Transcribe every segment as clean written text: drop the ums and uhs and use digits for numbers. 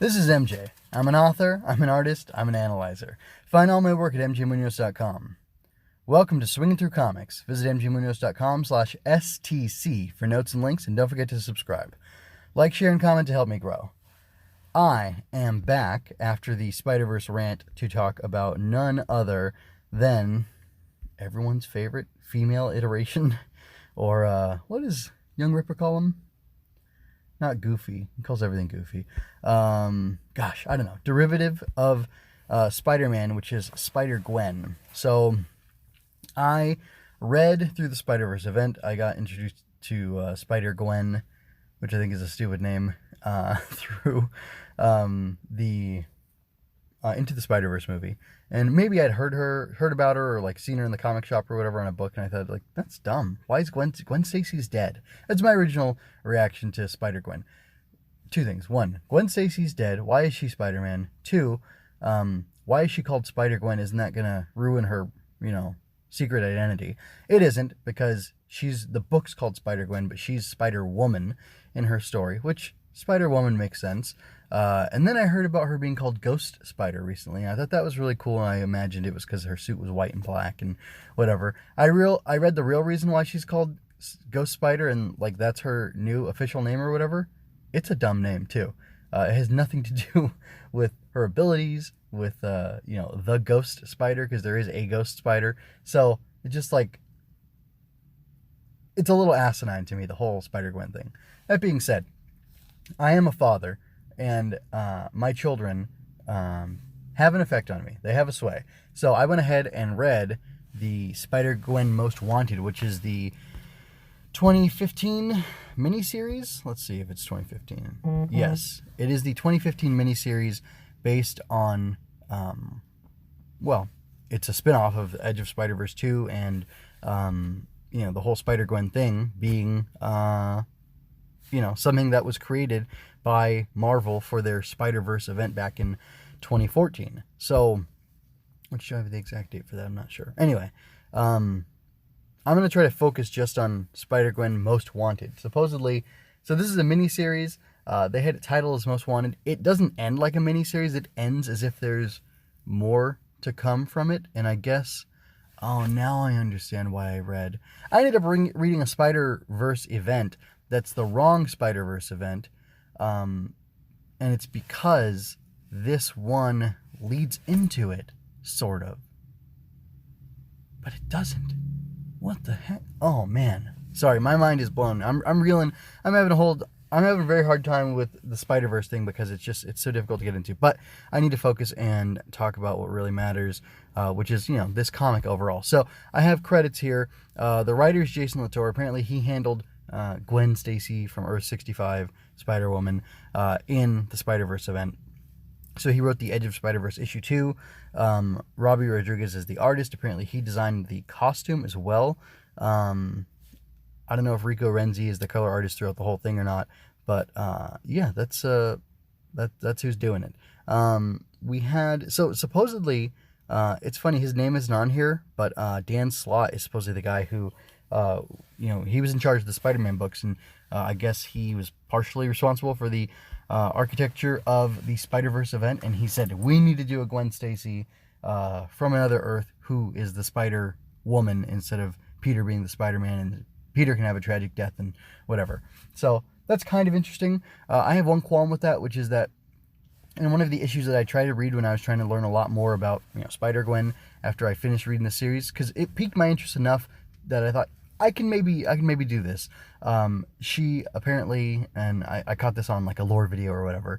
This is MJ. I'm an author, I'm an artist, I'm an analyzer. Find all my work at mjmunoz.com. Welcome to Swinging Through Comics. Visit mjmunoz.com/STC for notes and links, and don't forget to subscribe. Like, share, and comment to help me grow. I am back after the Spider-Verse rant to talk about none other than everyone's favorite female iteration, or what does Young Ripper call him? Not Goofy. He calls everything Goofy. Gosh, I don't know. Derivative of Spider-Man, which is Spider-Gwen. So I read through the Spider-Verse event. I got introduced to Spider-Gwen, which I think is a stupid name, through the Into the Spider-Verse movie. And maybe I'd heard about her, or like seen her in the comic shop or whatever on a book, and I thought, like, that's dumb. Why is Gwen Stacy's dead? That's my original reaction to Spider-Gwen. Two things. One, Gwen Stacy's dead. Why is she Spider-Man? Two, why is she called Spider-Gwen? Isn't that gonna ruin her, secret identity? It isn't, because the book's called Spider-Gwen, but she's Spider-Woman in her story, which Spider-Woman makes sense. And then I heard about her being called Ghost Spider recently. I thought that was really cool, and I imagined it was because her suit was white and black and whatever. I read the real reason why she's called Ghost Spider, and like that's her new official name or whatever. It's a dumb name too. It has nothing to do with her abilities, with the Ghost Spider, because there is a Ghost Spider. So it's just like, it's a little asinine to me, the whole Spider-Gwen thing. That being said, I am a father, and my children have an effect on me. They have a sway. So I went ahead and read the Spider-Gwen Most Wanted, which is the 2015 miniseries. Let's see if it's 2015. Mm-hmm. Yes, it is the 2015 miniseries based on, it's a spinoff of Edge of Spider-Verse 2, and, the whole Spider-Gwen thing being, something that was created by Marvel for their Spider-Verse event back in 2014. So, which do I have the exact date for that? I'm not sure. Anyway, I'm going to try to focus just on Spider-Gwen Most Wanted. Supposedly, so this is a miniseries. They had it titled as Most Wanted. It doesn't end like a miniseries. It ends as if there's more to come from it. And I guess, now I understand why I ended up reading a Spider-Verse event that's the wrong Spider-Verse event. And it's because this one leads into it, sort of. But it doesn't. What the heck? Oh, man. Sorry, my mind is blown. I'm reeling. I'm having a very hard time with the Spider-Verse thing, because it's so difficult to get into. But I need to focus and talk about what really matters, which is, this comic overall. So I have credits here. The writer is Jason Latour. Apparently he handled Gwen Stacy from Earth 65, Spider-Woman, in the Spider-Verse event. So he wrote the Edge of Spider-Verse issue 2. Robbi Rodriguez is the artist. Apparently he designed the costume as well. I don't know if Rico Renzi is the color artist throughout the whole thing or not, but that's who's doing it. Supposedly, it's funny, his name isn't on here, but Dan Slott is supposedly the guy who, he was in charge of the Spider-Man books, and I guess he was partially responsible for the architecture of the Spider-Verse event, and he said, we need to do a Gwen Stacy from another Earth who is the Spider-Woman instead of Peter being the Spider-Man, and Peter can have a tragic death and whatever. So that's kind of interesting. I have one qualm with that, which is that in one of the issues that I tried to read when I was trying to learn a lot more about Spider-Gwen after I finished reading the series, because it piqued my interest enough that I thought I can maybe do this. She apparently, and I caught this on like a lore video or whatever,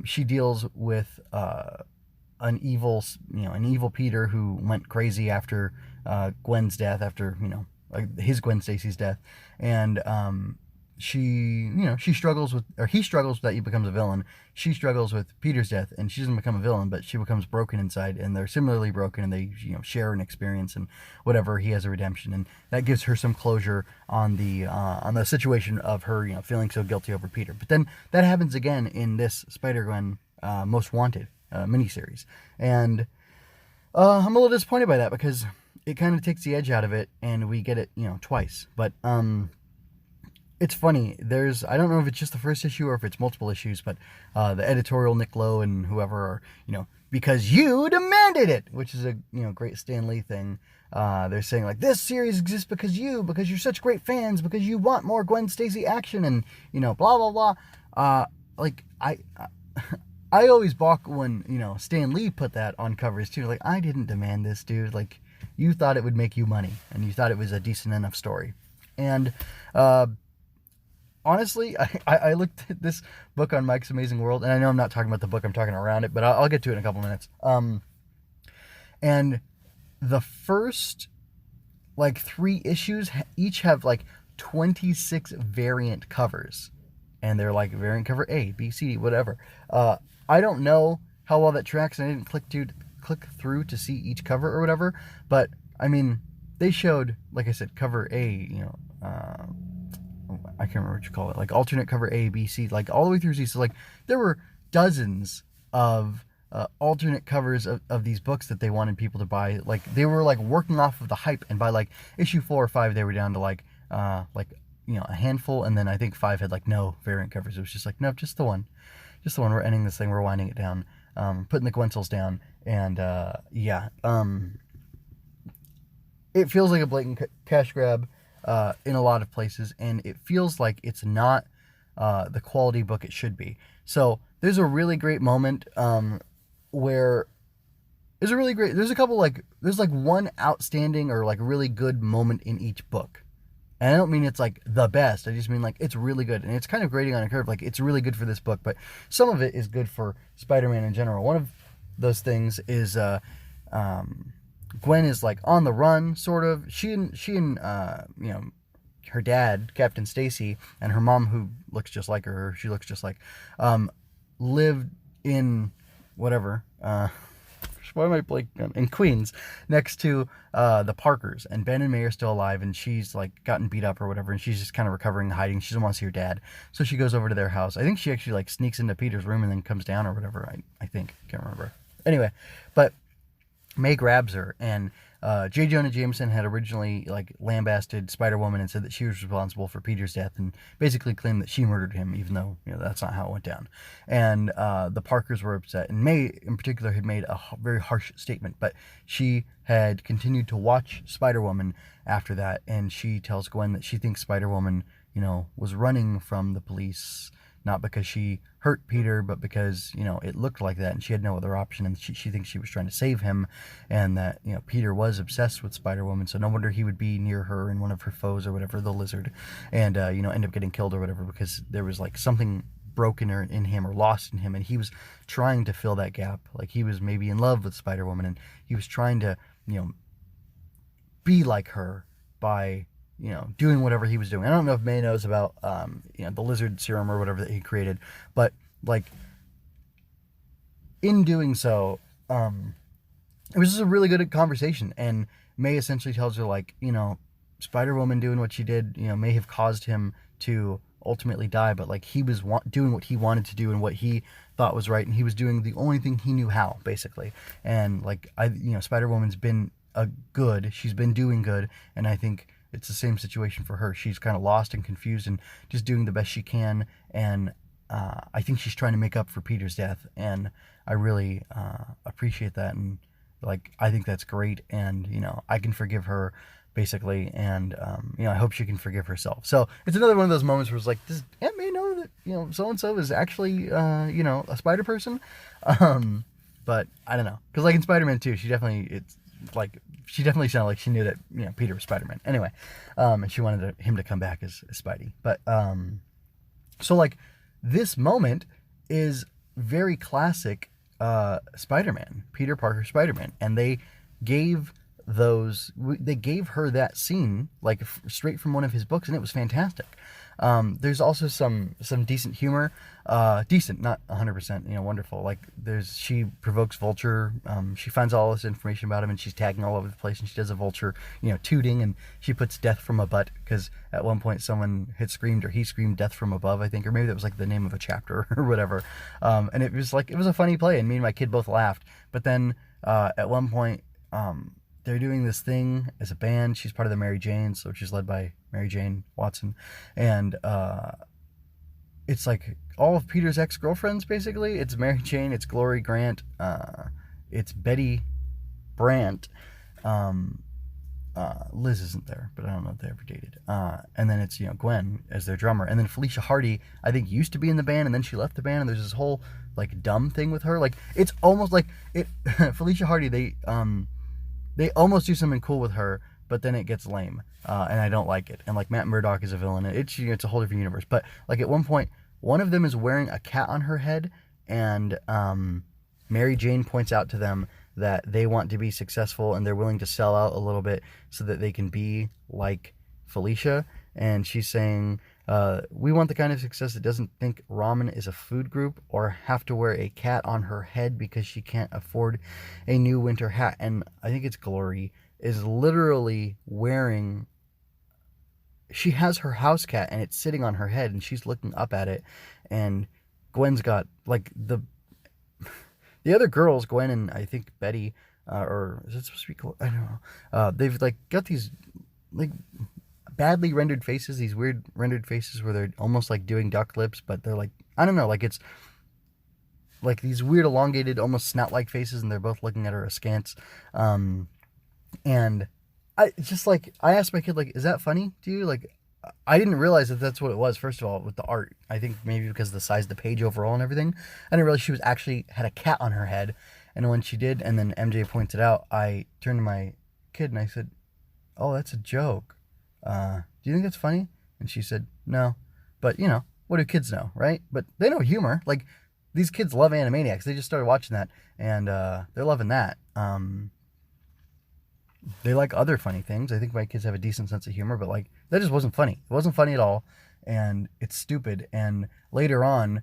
she deals with an evil Peter who went crazy after Gwen's death, after his Gwen Stacy's death, and he struggles with that he becomes a villain. She struggles with Peter's death, and she doesn't become a villain, but she becomes broken inside, and they're similarly broken, and they share an experience, and whatever, he has a redemption, and that gives her some closure on the situation of her feeling so guilty over Peter. But then that happens again in this Spider-Gwen Most Wanted miniseries, and I'm a little disappointed by that, because it kind of takes the edge out of it, and we get it twice. But it's funny. I don't know if it's just the first issue or if it's multiple issues, but the editorial, Nick Lowe and whoever are, because you demanded it, which is a, great Stan Lee thing. They're saying like, this series exists because you're such great fans, because you want more Gwen Stacy action and, blah, blah, blah. I always balk when, Stan Lee put that on covers too. Like, I didn't demand this, dude. Like, you thought it would make you money and you thought it was a decent enough story. And, honestly, I looked at this book on Mike's Amazing World, and I know I'm not talking about the book, I'm talking around it, but I'll get to it in a couple minutes. And the first, 3 issues each have, 26 variant covers. And they're, variant cover A, B, C, D, whatever. I don't know how well that tracks, and I didn't click through to see each cover or whatever, but, I mean, they showed, like I said, cover A, I can't remember what you call it, alternate cover A, B, C, all the way through Z. So, there were dozens of alternate covers of these books that they wanted people to buy. They were, working off of the hype, and by, issue 4 or 5, they were down to, a handful, and then I think 5 had, no variant covers. It was just no, just the one. Just the one. We're ending this thing. We're winding it down. Putting the Gwentels down. And, it feels like a blatant cash grab in a lot of places, and it feels like it's not the quality book it should be. So there's a really great moment where there's a couple there's one outstanding or really good moment in each book. And I don't mean it's the best. I just mean it's really good, and it's kind of grading on a curve. It's really good for this book, but some of it is good for Spider-Man in general. One of those things is Gwen is on the run, sort of. She and her dad, Captain Stacy, and her mom, who looks just like her, she looks just like, lived in whatever. Why am I blanking? In Queens, next to the Parkers, and Ben and May are still alive, and she's gotten beat up or whatever, and she's just kind of recovering, hiding. She doesn't want to see her dad, so she goes over to their house. I think she actually sneaks into Peter's room and then comes down or whatever. I think, can't remember. Anyway, but May grabs her, and J. Jonah Jameson had originally lambasted Spider-Woman and said that she was responsible for Peter's death, and basically claimed that she murdered him, even though that's not how it went down. And the Parkers were upset, and May in particular had made a very harsh statement, but she had continued to watch Spider-Woman after that, and she tells Gwen that she thinks Spider-Woman was running from the police, not because she hurt Peter, but because, it looked like that, and she had no other option, and she thinks she was trying to save him, and that, Peter was obsessed with Spider-Woman, so no wonder he would be near her and one of her foes or whatever, the Lizard, and, end up getting killed or whatever, because there was, something broken in him or lost in him, and he was trying to fill that gap. He was maybe in love with Spider-Woman, and he was trying to, be like her by doing whatever he was doing. I don't know if May knows about, the lizard serum or whatever that he created, but, in doing so, it was just a really good conversation, and May essentially tells her, Spider-Woman doing what she did, may have caused him to ultimately die, but, he was doing what he wanted to do and what he thought was right, and he was doing the only thing he knew how, basically. And, Spider-Woman's been she's been doing good, and I think it's the same situation for her. She's kind of lost and confused and just doing the best she can, and I think she's trying to make up for Peter's death, and I really appreciate that, and I think that's great, and I can forgive her, basically, and I hope she can forgive herself. So it's another one of those moments where it's does Aunt May know that so-and-so is actually a spider person? But I don't know, because in Spider-Man 2, she definitely sounded like she knew that Peter was Spider-Man. Anyway, and she wanted him to come back as Spidey. But so this moment is very classic Spider-Man, Peter Parker Spider-Man, and they gave her that scene straight from one of his books, and it was fantastic. There's also some decent humor, decent, not 100%, wonderful. She provokes Vulture, she finds all this information about him, and she's tagging all over the place, and she does a Vulture, tooting, and she puts death from a butt, because at one point someone had screamed, or he screamed death from above, I think, or maybe that was the name of a chapter, or whatever, and it was a funny play, and me and my kid both laughed, but then, at one point, they're doing this thing as a band. She's part of the Mary Jane, so she's led by Mary Jane Watson. And it's like all of Peter's ex-girlfriends, basically. It's Mary Jane, it's Glory Grant, it's Betty Brant. Liz isn't there, but I don't know if they ever dated. And then it's, Gwen as their drummer. And then Felicia Hardy, I think, used to be in the band, and then she left the band, and there's this whole, like, dumb thing with her. Like, it's almost like it. Felicia Hardy, they almost do something cool with her, but then it gets lame, and I don't like it. And, like, Matt Murdock is a villain. It's a whole different universe. But, like, at one point, one of them is wearing a cat on her head, and Mary Jane points out to them that they want to be successful and they're willing to sell out a little bit so that they can be like Felicia. And she's saying, we want the kind of success that doesn't think ramen is a food group or have to wear a cat on her head because she can't afford a new winter hat. And I think it's Glory is literally wearing, she has her house cat and it's sitting on her head and she's looking up at it. And Gwen's got like the other girls, Gwen and I think Betty, or is it supposed to be cool? I don't know. They've like got these like badly rendered faces, these weird rendered faces where they're almost like doing duck lips, but they're like, I don't know, like it's like these weird elongated, almost snout-like faces, and they're both looking at her askance. And I just like, I asked my kid, like, is that funny to you? Like, I didn't realize that that's what it was, first of all, with the art. I think maybe because of the size of the page overall and everything. I didn't realize she was actually had a cat on her head. And when she did, and then MJ pointed out, I turned to my kid and I said, oh, that's a joke. Do you think that's funny? And she said, no. But, what do kids know, right? But they know humor. Like, these kids love Animaniacs. They just started watching that, and they're loving that. They like other funny things. I think my kids have a decent sense of humor, but like that just wasn't funny. It wasn't funny at all, and it's stupid. And later on,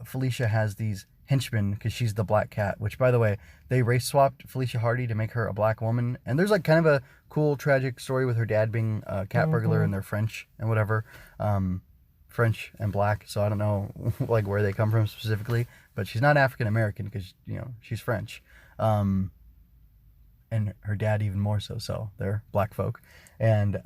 Felicia has these henchmen because she's the black cat. Which, by the way, they race swapped Felicia Hardy to make her a black woman. And there's like kind of a cool tragic story with her dad being a cat burglar, and they're French and whatever, French and black. So I don't know like where they come from specifically, but she's not African American because she's French. And her dad even more so, so they're black folk. And,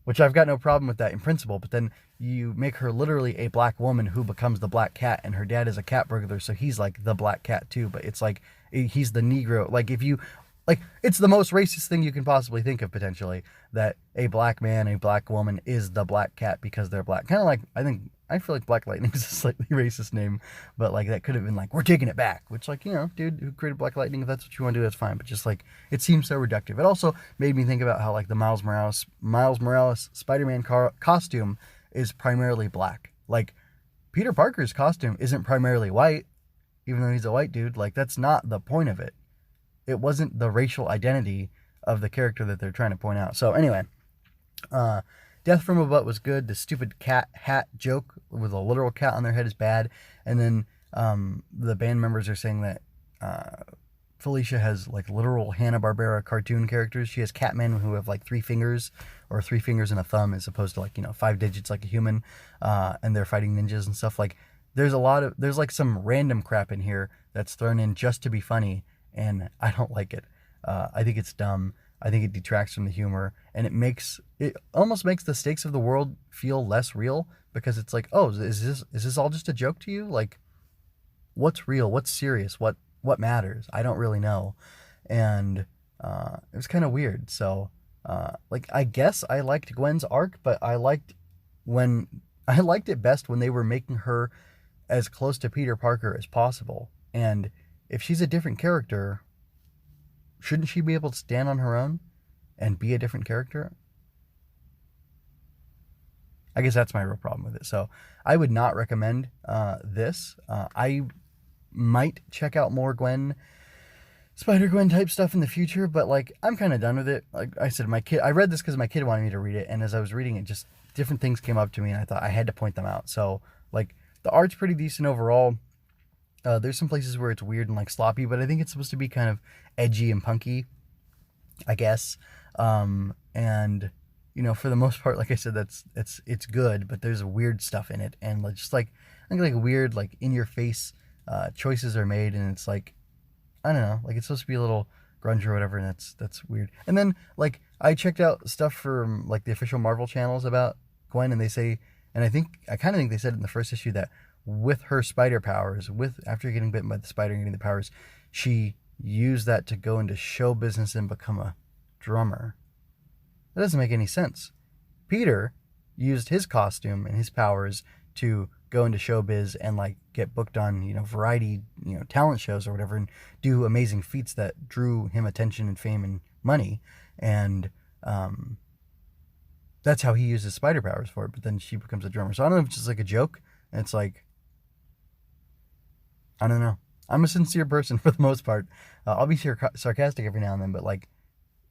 which I've got no problem with that in principle, but then you make her literally a black woman who becomes the black cat, and her dad is a cat burglar, so he's like the black cat too, but it's like, he's the Negro. Like, if you, like, it's the most racist thing you can possibly think of, potentially, that a black man, a black woman is the black cat because they're black. Kind of like, I feel like Black Lightning is a slightly racist name, but like that could have been like, we're taking it back, which like, dude who created Black Lightning, if that's what you want to do, that's fine. But just like, it seems so reductive. It also made me think about how like the Miles Morales Spider-Man costume is primarily black. Like, Peter Parker's costume isn't primarily white, even though he's a white dude. Like, that's not the point of it. It wasn't the racial identity of the character that they're trying to point out. So anyway, Death from a Butt was good. The stupid cat hat joke with a literal cat on their head is bad. And then the band members are saying that Felicia has like literal Hanna-Barbera cartoon characters. She has Catmen who have like 3 fingers or 3 fingers and a thumb as opposed to like, 5 digits like a human. And they're fighting ninjas and stuff. Like, there's like some random crap in here that's thrown in just to be funny. And I don't like it. I think it's dumb. I think it detracts from the humor, and it almost makes the stakes of the world feel less real, because it's like, oh, is this all just a joke to you? Like, what's real? What's serious? What matters? I don't really know. And it was kind of weird. So like, I guess I liked Gwen's arc, but I liked it best when they were making her as close to Peter Parker as possible. And if she's a different character, shouldn't she be able to stand on her own and be a different character? I guess that's my real problem with it. So I would not recommend this. I might check out more Spider-Gwen type stuff in the future, but like, I'm kind of done with it. Like I said, I read this because my kid wanted me to read it, and as I was reading it, just different things came up to me, and I thought I had to point them out. So like, the art's pretty decent overall. There's some places where it's weird and like sloppy, but I think it's supposed to be kind of edgy and punky, I guess. And for the most part, like I said, it's good, but there's weird stuff in it, and just like, I think like weird, like in your face choices are made, and it's like, I don't know, like it's supposed to be a little grunge or whatever, and that's weird. And then, like, I checked out stuff from, like, the official Marvel channels about Gwen, and they say, and I kind of think they said in the first issue that with her spider powers, after getting bitten by the spider and getting the powers, she used that to go into show business and become a drummer. That doesn't make any sense. Peter used his costume and his powers to go into showbiz and, like, get booked on, variety, talent shows or whatever, and do amazing feats that drew him attention and fame and money. And that's how he uses spider powers for it. But then she becomes a drummer. So I don't know if it's just like a joke. And it's like, I don't know. I'm a sincere person for the most part. I'll be sarcastic every now and then, but, like,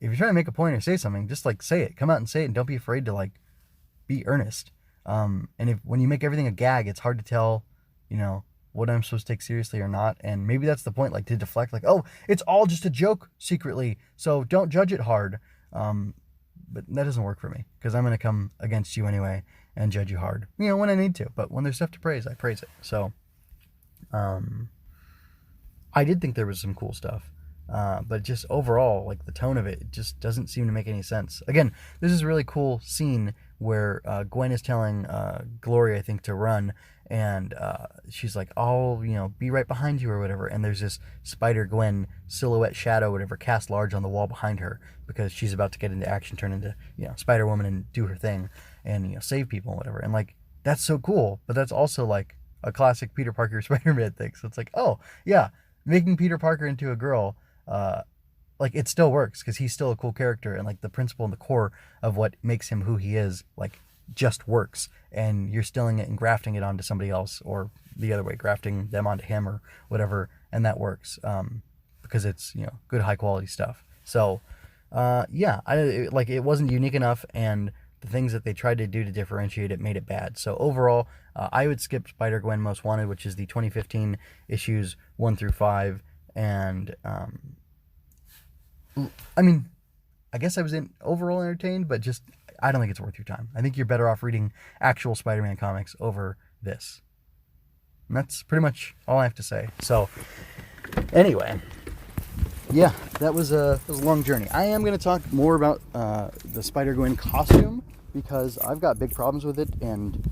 if you're trying to make a point or say something, just, like, say it. Come out and say it, and don't be afraid to, like, be earnest. And when you make everything a gag, it's hard to tell, what I'm supposed to take seriously or not. And maybe that's the point, like, to deflect, like, oh, it's all just a joke secretly, so don't judge it hard. But that doesn't work for me, because I'm going to come against you anyway and judge you hard, when I need to. But when there's stuff to praise, I praise it. So, I did think there was some cool stuff. But just overall, like, the tone of it just doesn't seem to make any sense. Again, this is a really cool scene where Gwen is telling Glory, I think, to run, and she's like, I'll, be right behind you or whatever, and there's this Spider-Gwen silhouette shadow, whatever, cast large on the wall behind her, because she's about to get into action, turn into, Spider-Woman and do her thing, and, save people and whatever. And, like, that's so cool, but that's also, like, a classic Peter Parker Spider-Man thing. So it's like, oh, yeah, making Peter Parker into a girl, like, it still works, because he's still a cool character, and, like, the principle and the core of what makes him who he is, like, just works, and you're stealing it and grafting it onto somebody else, or the other way, grafting them onto him or whatever, and that works, because it's, good high quality stuff. So, yeah, it wasn't unique enough, and the things that they tried to do to differentiate it made it bad. So overall, I would skip Spider-Gwen Most Wanted, which is the 2015 issues 1 through 5, and, I mean, I guess I was overall entertained, but just, I don't think it's worth your time. I think you're better off reading actual Spider-Man comics over this. And that's pretty much all I have to say. So, anyway, yeah, that was a long journey. I am going to talk more about the Spider-Gwen costume, because I've got big problems with it, and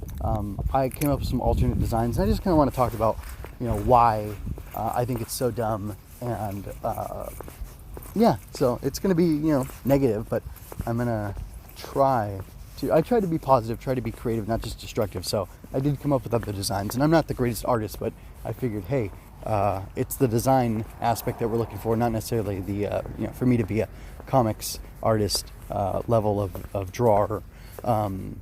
I came up with some alternate designs. I just kind of want to talk about, why I think it's so dumb, and yeah, so it's going to be, negative, but I'm going to try to be positive, try to be creative, not just destructive. So I did come up with other designs, and I'm not the greatest artist, but I figured, hey, it's the design aspect that we're looking for, not necessarily the, for me to be a comics artist level of drawer, and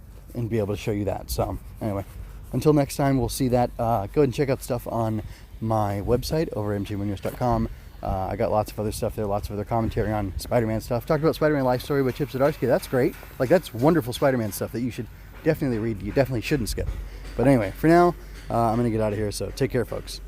be able to show you that. So anyway, until next time, we'll see that. Go ahead and check out stuff on my website over at mjmunoz.com. I got lots of other stuff there, lots of other commentary on Spider-Man stuff. Talked about Spider-Man Life Story by Chip Zdarsky. That's great. Like, that's wonderful Spider-Man stuff that you should definitely read. You definitely shouldn't skip. But anyway, for now, I'm going to get out of here, so take care, folks.